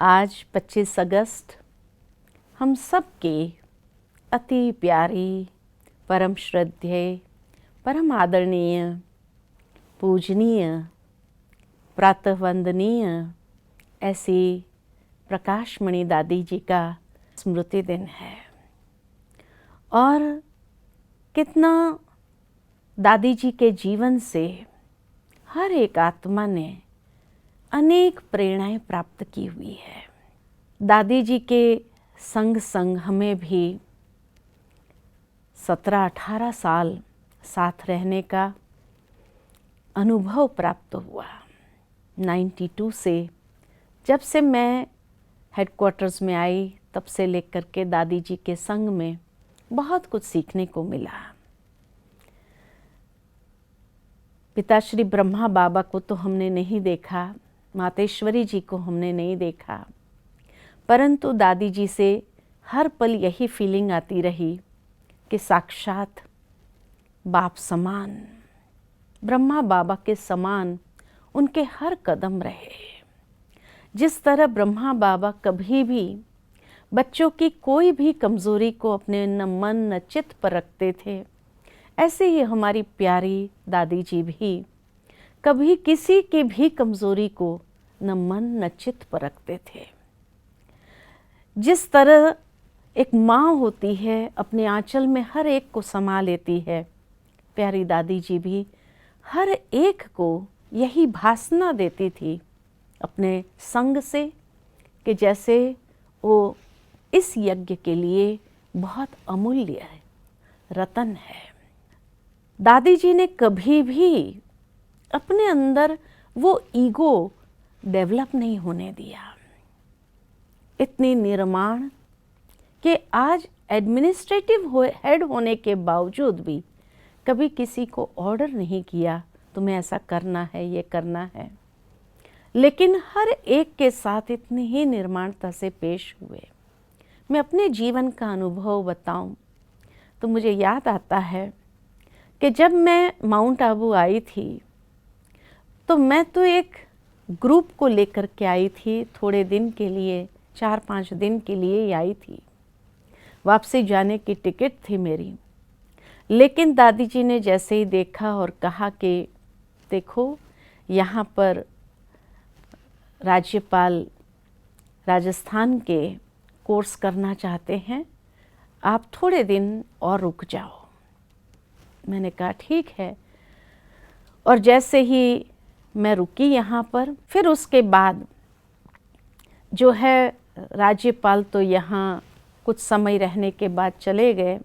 आज 25 अगस्त हम सब की अति प्यारी, परम श्रद्धेय, परम आदरणीय, पूजनीय, प्रातः वंदनीय ऐसी प्रकाशमणि दादी जी का स्मृति दिन है। और कितना दादी जी के जीवन से हर एक आत्मा ने अनेक प्रेरणाएं प्राप्त की हुई है। दादी जी के संग संग हमें भी 17-18 साल साथ रहने का अनुभव प्राप्त हुआ। 92 से जब से मैं हेडक्वार्टर्स में आई तब से लेकर के दादी जी के संग में बहुत कुछ सीखने को मिला। पिताश्री ब्रह्मा बाबा को तो हमने नहीं देखा, मातेश्वरी जी को हमने नहीं देखा, परंतु दादी जी से हर पल यही फीलिंग आती रही कि साक्षात बाप समान, ब्रह्मा बाबा के समान उनके हर कदम रहे। जिस तरह ब्रह्मा बाबा कभी भी बच्चों की कोई भी कमज़ोरी को अपने न मन न चित्त पर रखते थे, ऐसे ही हमारी प्यारी दादी जी भी कभी किसी की भी कमज़ोरी को न मन न चित्त पर रखते थे। जिस तरह एक माँ होती है अपने आंचल में हर एक को समा लेती है, प्यारी दादी जी भी हर एक को यही भासना देती थी अपने संग से कि जैसे वो इस यज्ञ के लिए बहुत अमूल्य है, रतन है। दादी जी ने कभी भी अपने अंदर वो ईगो डेवलप नहीं होने दिया। इतनी निर्माण कि आज एडमिनिस्ट्रेटिव हेड होने के बावजूद भी कभी किसी को ऑर्डर नहीं किया तुम्हें ऐसा करना है, ये करना है, लेकिन हर एक के साथ इतनी ही निर्माणता से पेश हुए। मैं अपने जीवन का अनुभव बताऊं तो मुझे याद आता है कि जब मैं माउंट आबू आई थी तो मैं तो एक ग्रुप को लेकर के आई थी, थोड़े दिन के लिए, 4-5 दिन के लिए ही आई थी। वापसी जाने की टिकट थी मेरी, लेकिन दादी जी ने जैसे ही देखा और कहा कि देखो यहाँ पर राज्यपाल राजस्थान के कोर्स करना चाहते हैं, आप थोड़े दिन और रुक जाओ। मैंने कहा ठीक है। और जैसे ही मैं रुकी यहाँ पर, फिर उसके बाद जो है राज्यपाल तो यहाँ कुछ समय रहने के बाद चले गए,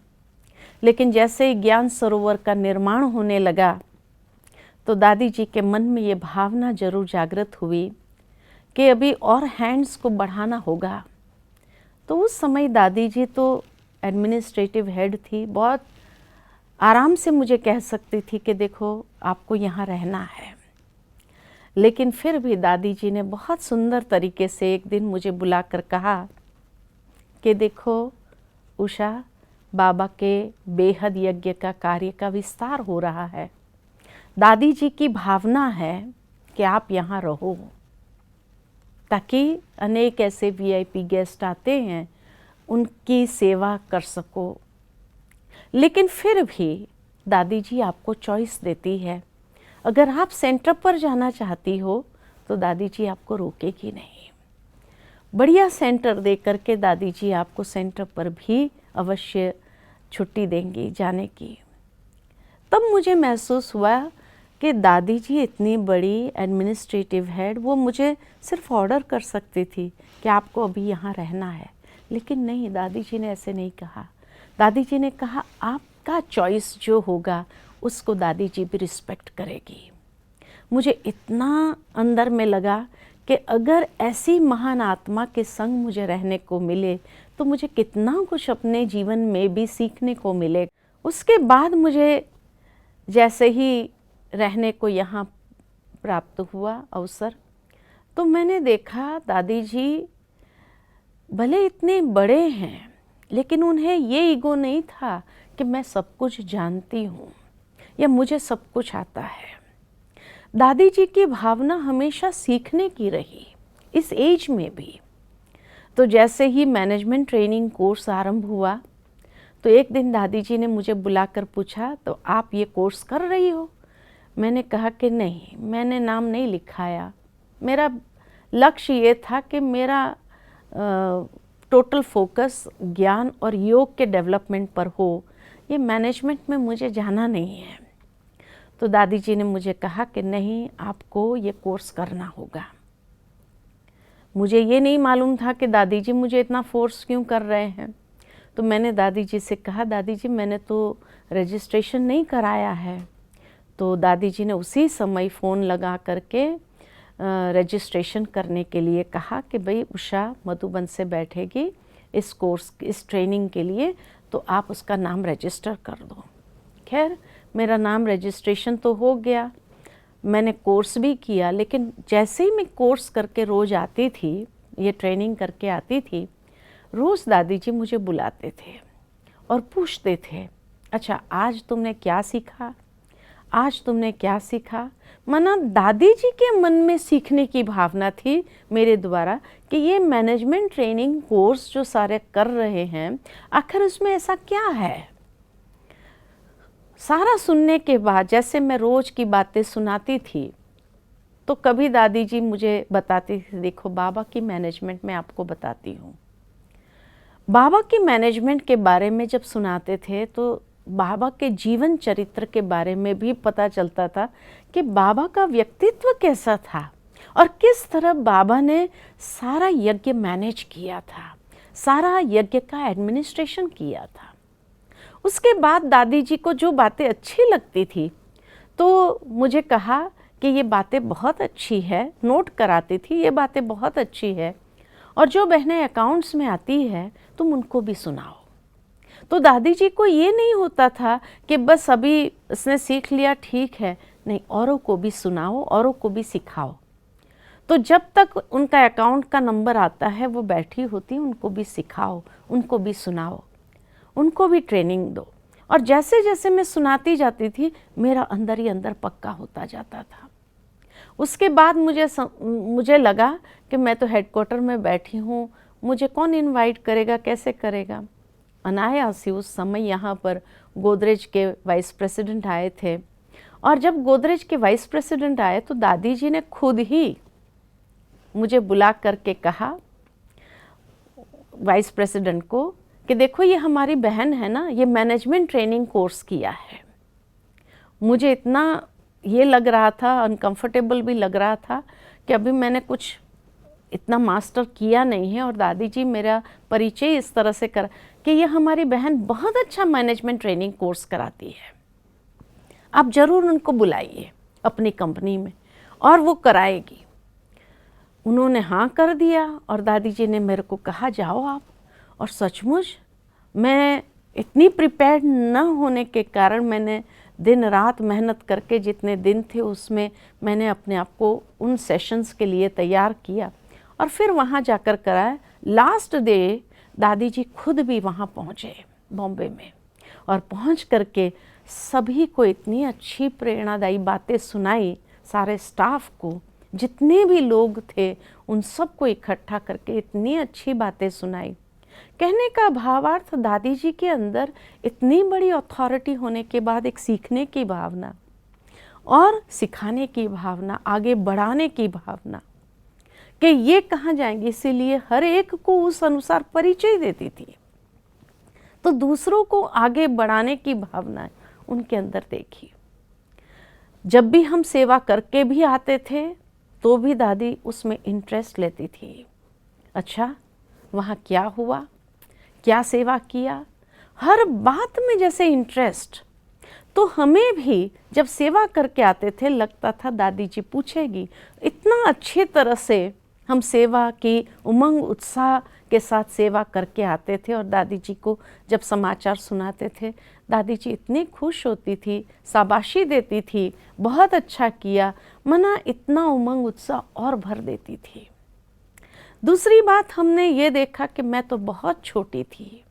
लेकिन जैसे ही ज्ञान सरोवर का निर्माण होने लगा तो दादी जी के मन में ये भावना जरूर जागृत हुई कि अभी और हैंड्स को बढ़ाना होगा। तो उस समय दादी जी तो एडमिनिस्ट्रेटिव हेड थी, बहुत आराम से मुझे कह सकती थी कि देखो आपको यहाँ रहना है। लेकिन फिर भी दादी जी ने बहुत सुंदर तरीके से एक दिन मुझे बुलाकर कहा कि देखो उषा, बाबा के बेहद यज्ञ का कार्य का विस्तार हो रहा है, दादी जी की भावना है कि आप यहाँ रहो ताकि अनेक ऐसे वीआईपी गेस्ट आते हैं उनकी सेवा कर सको। लेकिन फिर भी दादी जी आपको चॉइस देती है, अगर आप सेंटर पर जाना चाहती हो तो दादी जी आपको रोकेगी नहीं। बढ़िया सेंटर दे करके दादी जी आपको सेंटर पर भी अवश्य छुट्टी देंगी जाने की। तब मुझे महसूस हुआ कि दादी जी इतनी बड़ी एडमिनिस्ट्रेटिव हेड, वो मुझे सिर्फ ऑर्डर कर सकती थी कि आपको अभी यहाँ रहना है, लेकिन नहीं, दादी जी ने ऐसे नहीं कहा। दादी जी ने कहा आपका चॉइस जो होगा उसको दादी जी भी रिस्पेक्ट करेगी। मुझे इतना अंदर में लगा कि अगर ऐसी महान आत्मा के संग मुझे रहने को मिले तो मुझे कितना कुछ अपने जीवन में भी सीखने को मिले। उसके बाद मुझे जैसे ही रहने को यहाँ प्राप्त हुआ अवसर, तो मैंने देखा दादी जी भले इतने बड़े हैं लेकिन उन्हें ये ईगो नहीं था कि मैं सब कुछ जानती हूँ या मुझे सब कुछ आता है। दादी जी की भावना हमेशा सीखने की रही, इस एज में भी। तो जैसे ही मैनेजमेंट ट्रेनिंग कोर्स आरंभ हुआ तो एक दिन दादी जी ने मुझे बुलाकर पूछा, तो आप ये कोर्स कर रही हो? मैंने कहा कि नहीं, मैंने नाम नहीं लिखाया। मेरा लक्ष्य ये था कि मेरा टोटल फोकस ज्ञान और योग के डेवलपमेंट पर हो, ये मैनेजमेंट में मुझे जाना नहीं है। तो दादी जी ने मुझे कहा कि नहीं, आपको ये कोर्स करना होगा। मुझे ये नहीं मालूम था कि दादी जी मुझे इतना फोर्स क्यों कर रहे हैं। तो मैंने दादी जी से कहा, दादी जी मैंने तो रजिस्ट्रेशन नहीं कराया है। तो दादी जी ने उसी समय फ़ोन लगा करके रजिस्ट्रेशन करने के लिए कहा कि भाई उषा मधुबन से बैठेगी इस कोर्स, इस ट्रेनिंग के लिए, तो आप उसका नाम रजिस्टर कर दो। खैर, मेरा नाम रजिस्ट्रेशन तो हो गया, मैंने कोर्स भी किया। लेकिन जैसे ही मैं कोर्स करके रोज़ आती थी, ये ट्रेनिंग करके आती थी, रोज़ दादी जी मुझे बुलाते थे और पूछते थे, अच्छा आज तुमने क्या सीखा, आज तुमने क्या सीखा। माना दादी जी के मन में सीखने की भावना थी मेरे द्वारा कि ये मैनेजमेंट ट्रेनिंग कोर्स जो सारे कर रहे हैं, आखिर उसमें ऐसा क्या है। सारा सुनने के बाद जैसे मैं रोज़ की बातें सुनाती थी, तो कभी दादी जी मुझे बताती थी, देखो बाबा की मैनेजमेंट में आपको बताती हूँ। बाबा की मैनेजमेंट के बारे में जब सुनाते थे तो बाबा के जीवन चरित्र के बारे में भी पता चलता था कि बाबा का व्यक्तित्व कैसा था और किस तरह बाबा ने सारा यज्ञ मैनेज किया था, सारा यज्ञ का एडमिनिस्ट्रेशन किया था। उसके बाद दादी जी को जो बातें अच्छी लगती थी तो मुझे कहा कि ये बातें बहुत अच्छी है, नोट कराती थी, ये बातें बहुत अच्छी है, और जो बहनें अकाउंट्स में आती है तुम उनको भी सुनाओ। तो दादी जी को ये नहीं होता था कि बस अभी इसने सीख लिया ठीक है, नहीं, औरों को भी सुनाओ, औरों को भी सिखाओ। तो जब तक उनका अकाउंट का नंबर आता है वो बैठी होती, उनको भी सिखाओ, उनको भी सुनाओ, उनको भी ट्रेनिंग दो। और जैसे जैसे मैं सुनाती जाती थी मेरा अंदर ही अंदर पक्का होता जाता था। उसके बाद मुझे लगा कि मैं तो हेडक्वार्टर में बैठी हूँ, मुझे कौन इनवाइट करेगा, कैसे करेगा। अनायास ही उस समय यहाँ पर गोदरेज के वाइस प्रेसिडेंट आए थे, और जब गोदरेज के वाइस प्रेसिडेंट आए तो दादी जी ने खुद ही मुझे बुला करके कहा वाइस प्रेसिडेंट को कि देखो ये हमारी बहन है ना, ये मैनेजमेंट ट्रेनिंग कोर्स किया है। मुझे इतना ये लग रहा था, अनकंफर्टेबल भी लग रहा था कि अभी मैंने कुछ इतना मास्टर किया नहीं है, और दादी जी मेरा परिचय इस तरह से कर कि ये हमारी बहन बहुत अच्छा मैनेजमेंट ट्रेनिंग कोर्स कराती है, आप ज़रूर उनको बुलाइए अपनी कंपनी में और वो कराएगी। उन्होंने हाँ कर दिया और दादी जी ने मेरे को कहा जाओ आप। और सचमुच मैं इतनी प्रिपेयर्ड न होने के कारण मैंने दिन रात मेहनत करके जितने दिन थे उसमें मैंने अपने आप को उन सेशंस के लिए तैयार किया और फिर वहाँ जाकर कराया। लास्ट डे दादी जी खुद भी वहाँ पहुँचे बॉम्बे में, और पहुँच करके सभी को इतनी अच्छी प्रेरणादायी बातें सुनाई, सारे स्टाफ को, जितने भी लोग थे उन सबको इकट्ठा करके इतनी अच्छी बातें सुनाई। कहने का भावार्थ, दादी जी के अंदर इतनी बड़ी अथॉरिटी होने के बाद एक सीखने की भावना और सिखाने की भावना, आगे बढ़ाने की भावना कि ये कहाँ जाएंगे, इसीलिए हर एक को उस अनुसार परिचय देती थी। तो दूसरों को आगे बढ़ाने की भावना उनके अंदर देखी। जब भी हम सेवा करके भी आते थे तो भी दादी उसमें इंटरेस्ट लेती थी। अच्छा वहाँ क्या हुआ, क्या सेवा किया, हर बात में जैसे इंटरेस्ट। तो हमें भी जब सेवा करके आते थे लगता था दादी जी पूछेगी। इतना अच्छे तरह से हम सेवा की उमंग उत्साह के साथ सेवा करके आते थे, और दादी जी को जब समाचार सुनाते थे दादी जी इतनी खुश होती थी, शाबाशी देती थी, बहुत अच्छा किया, मना इतना उमंग उत्साह और भर देती थी। दूसरी बात हमने ये देखा कि मैं तो बहुत छोटी थी,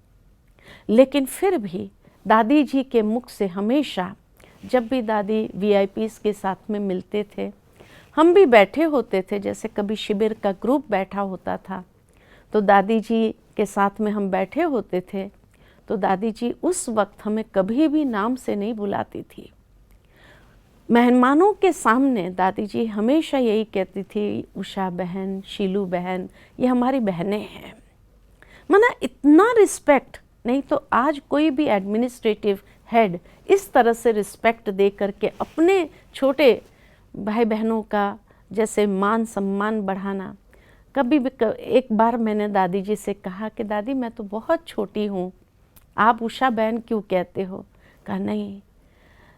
लेकिन फिर भी दादी जी के मुख से हमेशा, जब भी दादी वीआईपीज़ के साथ में मिलते थे, हम भी बैठे होते थे, जैसे कभी शिविर का ग्रुप बैठा होता था, तो दादी जी के साथ में हम बैठे होते थे, तो दादी जी उस वक्त हमें कभी भी नाम से नहीं बुलाती थी। मेहमानों के सामने दादी जी हमेशा यही कहती थी, उषा बहन, शीलू बहन, ये हमारी बहनें हैं। माना इतना रिस्पेक्ट, नहीं तो आज कोई भी एडमिनिस्ट्रेटिव हेड इस तरह से रिस्पेक्ट दे करके अपने छोटे भाई बहनों का जैसे मान सम्मान बढ़ाना। कभी भी एक बार मैंने दादी जी से कहा कि दादी मैं तो बहुत छोटी हूँ, आप उषा बहन क्यों कहते हो? कहा नहीं,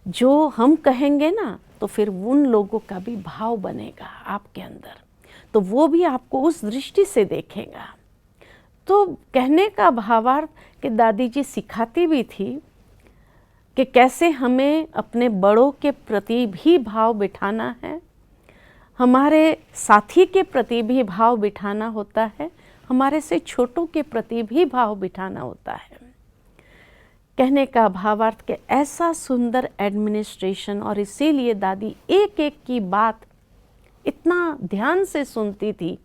जो हम कहेंगे ना तो फिर उन लोगों का भी भाव बनेगा आपके अंदर, तो वो भी आपको उस दृष्टि से देखेगा। तो कहने का भावार्थ कि दादी जी सिखाती भी थी कि कैसे हमें अपने बड़ों के प्रति भी भाव बिठाना है, हमारे साथी के प्रति भी भाव बिठाना होता है, हमारे से छोटों के प्रति भी भाव बिठाना होता है। कहने का भावार्थ के ऐसा सुंदर एडमिनिस्ट्रेशन, और इसीलिए दादी एक एक की बात इतना ध्यान से सुनती थी।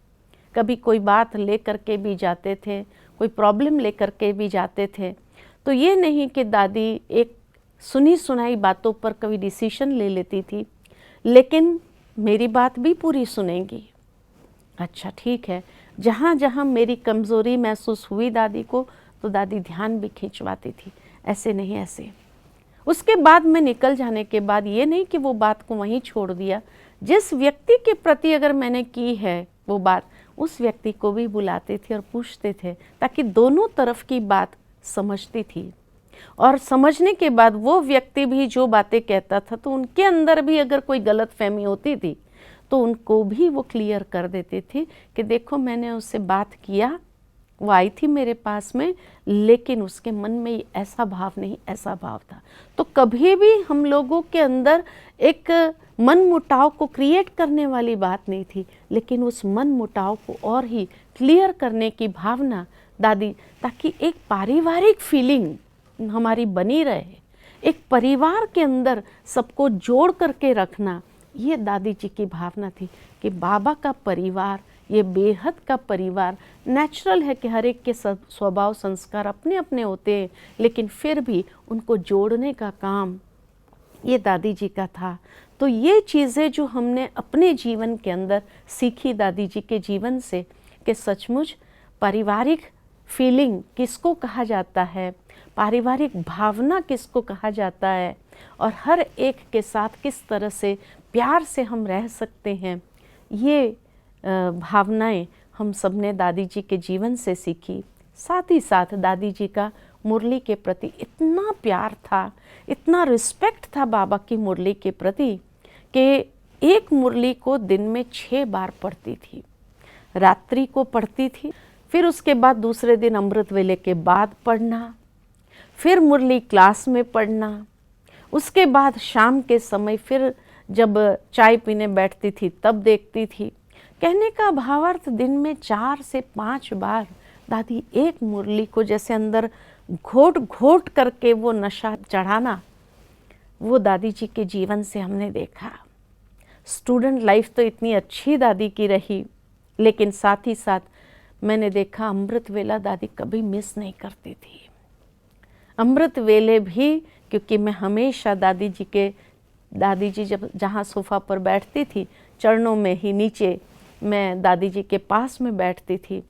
कभी कोई बात लेकर के भी जाते थे, कोई प्रॉब्लम लेकर के भी जाते थे, तो ये नहीं कि दादी एक सुनी सुनाई बातों पर कभी डिसीजन ले लेती थी, लेकिन मेरी बात भी पूरी सुनेंगी। अच्छा ठीक है, जहाँ जहाँ मेरी कमज़ोरी महसूस हुई दादी को, तो दादी ध्यान भी खिंचवाती थी, ऐसे नहीं ऐसे। उसके बाद में निकल जाने के बाद ये नहीं कि वो बात को वहीं छोड़ दिया, जिस व्यक्ति के प्रति अगर मैंने की है वो बात, उस व्यक्ति को भी बुलाते थे और पूछते थे, ताकि दोनों तरफ की बात समझती थी। और समझने के बाद वो व्यक्ति भी जो बातें कहता था, तो उनके अंदर भी अगर कोई गलत फहमी होती थी तो उनको भी वो क्लियर कर देते थे कि देखो मैंने उससे बात किया, वो आई थी मेरे पास में, लेकिन उसके मन में ऐसा भाव नहीं, ऐसा भाव था। तो कभी भी हम लोगों के अंदर एक मन मुटाव को क्रिएट करने वाली बात नहीं थी, लेकिन उस मन मुटाव को और ही क्लियर करने की भावना दादी, ताकि एक पारिवारिक फीलिंग हमारी बनी रहे, एक परिवार के अंदर सबको जोड़ करके रखना, ये दादी जी की भावना थी कि बाबा का परिवार, ये बेहद का परिवार, नेचुरल है कि हर एक के स्वभाव संस्कार अपने अपने होते हैं, लेकिन फिर भी उनको जोड़ने का काम ये दादी जी का था। तो ये चीज़ें जो हमने अपने जीवन के अंदर सीखी दादी जी के जीवन से, कि सचमुच पारिवारिक फीलिंग किसको कहा जाता है, पारिवारिक भावना किसको कहा जाता है, और हर एक के साथ किस तरह से प्यार से हम रह सकते हैं, ये भावनाएं हम सब ने दादी जी के जीवन से सीखी। साथ ही साथ दादी जी का मुरली के प्रति इतना प्यार था, इतना रिस्पेक्ट था बाबा की मुरली के प्रति, कि एक मुरली को दिन में 6 बार पढ़ती थी। रात्रि को पढ़ती थी, फिर उसके बाद दूसरे दिन अमृत वेले के बाद पढ़ना, फिर मुरली क्लास में पढ़ना, उसके बाद शाम के समय फिर जब चाय पीने बैठती थी तब देखती थी। कहने का भावार्थ दिन में 4 से 5 बार दादी एक मुरली को जैसे अंदर घोट घोट करके वो नशा चढ़ाना, वो दादी जी के जीवन से हमने देखा। स्टूडेंट लाइफ तो इतनी अच्छी दादी की रही, लेकिन साथ ही साथ मैंने देखा अमृत वेला दादी कभी मिस नहीं करती थी। अमृत वेले भी, क्योंकि मैं हमेशा दादी जी जब जहाँ सोफ़ा पर बैठती थी, चरणों में ही नीचे मैं दादी जी के पास में बैठती थी,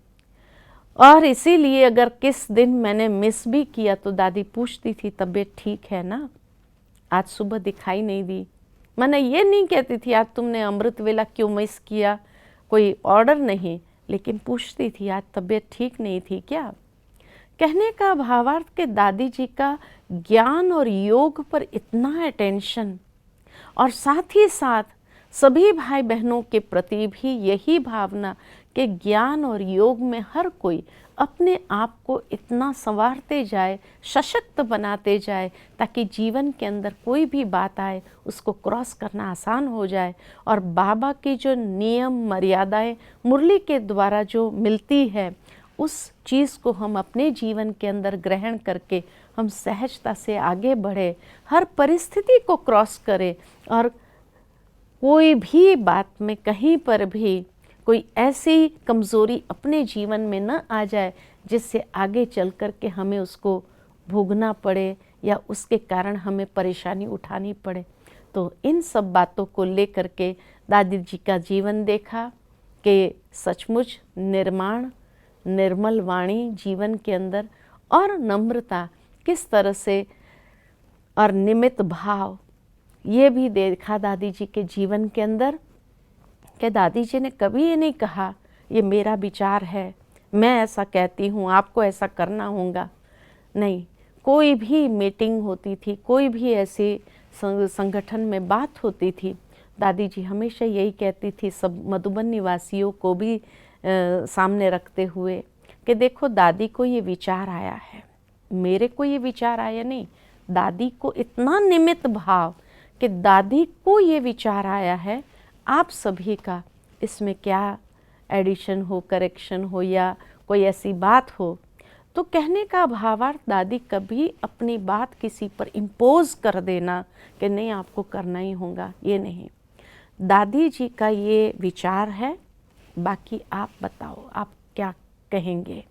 और इसीलिए अगर किस दिन मैंने मिस भी किया तो दादी पूछती थी, तबीयत ठीक है ना, आज सुबह दिखाई नहीं दी। मैंने ये नहीं कहती थी आज तुमने अमृत वेला क्यों मिस किया, कोई ऑर्डर नहीं, लेकिन पूछती थी आज तबीयत ठीक नहीं थी क्या। कहने का भावार्थ के दादी जी का ज्ञान और योग पर इतना अटेंशन, और साथ ही साथ सभी भाई बहनों के प्रति भी यही भावना कि ज्ञान और योग में हर कोई अपने आप को इतना संवारते जाए, सशक्त बनाते जाए, ताकि जीवन के अंदर कोई भी बात आए उसको क्रॉस करना आसान हो जाए। और बाबा की जो नियम मर्यादाएं मुरली के द्वारा जो मिलती है, उस चीज़ को हम अपने जीवन के अंदर ग्रहण करके हम सहजता से आगे बढ़े, हर परिस्थिति को क्रॉस करें, और कोई भी बात में कहीं पर भी कोई ऐसी कमज़ोरी अपने जीवन में न आ जाए जिससे आगे चल कर के हमें उसको भोगना पड़े या उसके कारण हमें परेशानी उठानी पड़े। तो इन सब बातों को लेकर के दादी जी का जीवन देखा कि सचमुच निर्माण, निर्मल वाणी जीवन के अंदर और नम्रता किस तरह से और निमित्त भाव, ये भी देखा दादी जी के जीवन के अंदर कि दादी जी ने कभी ये नहीं कहा ये मेरा विचार है, मैं ऐसा कहती हूँ, आपको ऐसा करना होगा। नहीं, कोई भी मीटिंग होती थी, कोई भी ऐसी संगठन में बात होती थी, दादी जी हमेशा यही कहती थी सब मधुबन निवासियों को भी सामने रखते हुए कि देखो दादी को ये विचार आया है, मेरे को ये विचार आया नहीं, दादी को इतना निमित्त भाव कि दादी को ये विचार आया है, आप सभी का इसमें क्या एडिशन हो, करेक्शन हो या कोई ऐसी बात हो। तो कहने का भावार्थ दादी कभी अपनी बात किसी पर इम्पोज कर देना कि नहीं आपको करना ही होगा, ये नहीं। दादी जी का ये विचार है, बाकी आप बताओ आप क्या कहेंगे।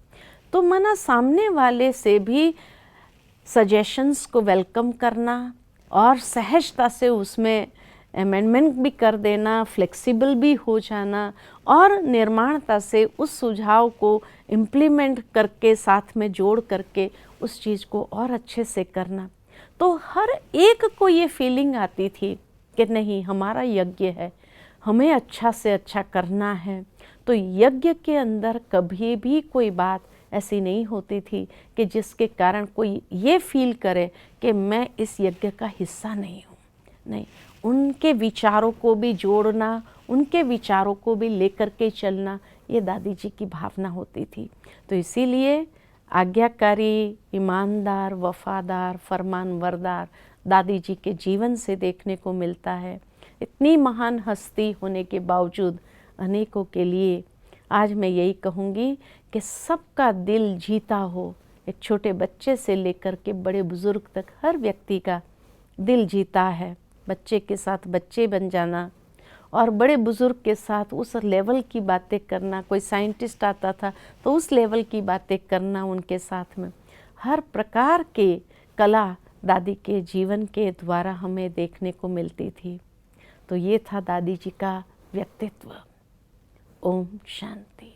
तो मना सामने वाले से भी सजेशंस को वेलकम करना और सहजता से उसमें अमेंडमेंट भी कर देना, फ्लेक्सिबल भी हो जाना और निर्माणता से उस सुझाव को इम्प्लीमेंट करके साथ में जोड़ करके उस चीज़ को और अच्छे से करना। तो हर एक को ये फीलिंग आती थी कि नहीं हमारा यज्ञ है, हमें अच्छा से अच्छा करना है। तो यज्ञ के अंदर कभी भी कोई बात ऐसी नहीं होती थी कि जिसके कारण कोई ये फील करे कि मैं इस यज्ञ का हिस्सा नहीं हूँ। नहीं, उनके विचारों को भी जोड़ना, उनके विचारों को भी लेकर के चलना, ये दादी जी की भावना होती थी। तो इसीलिए आज्ञाकारी, ईमानदार, वफादार, फरमानबरदार दादी जी के जीवन से देखने को मिलता है। इतनी महान हस्ती होने के बावजूद अनेकों के लिए आज मैं यही कहूँगी कि सबका दिल जीता हो, एक छोटे बच्चे से लेकर के बड़े बुज़ुर्ग तक हर व्यक्ति का दिल जीता है। बच्चे के साथ बच्चे बन जाना और बड़े बुज़ुर्ग के साथ उस लेवल की बातें करना, कोई साइंटिस्ट आता था तो उस लेवल की बातें करना उनके साथ में, हर प्रकार के कला दादी के जीवन के द्वारा हमें देखने को मिलती थी। तो ये था दादी जी का व्यक्तित्व। ओम शांति।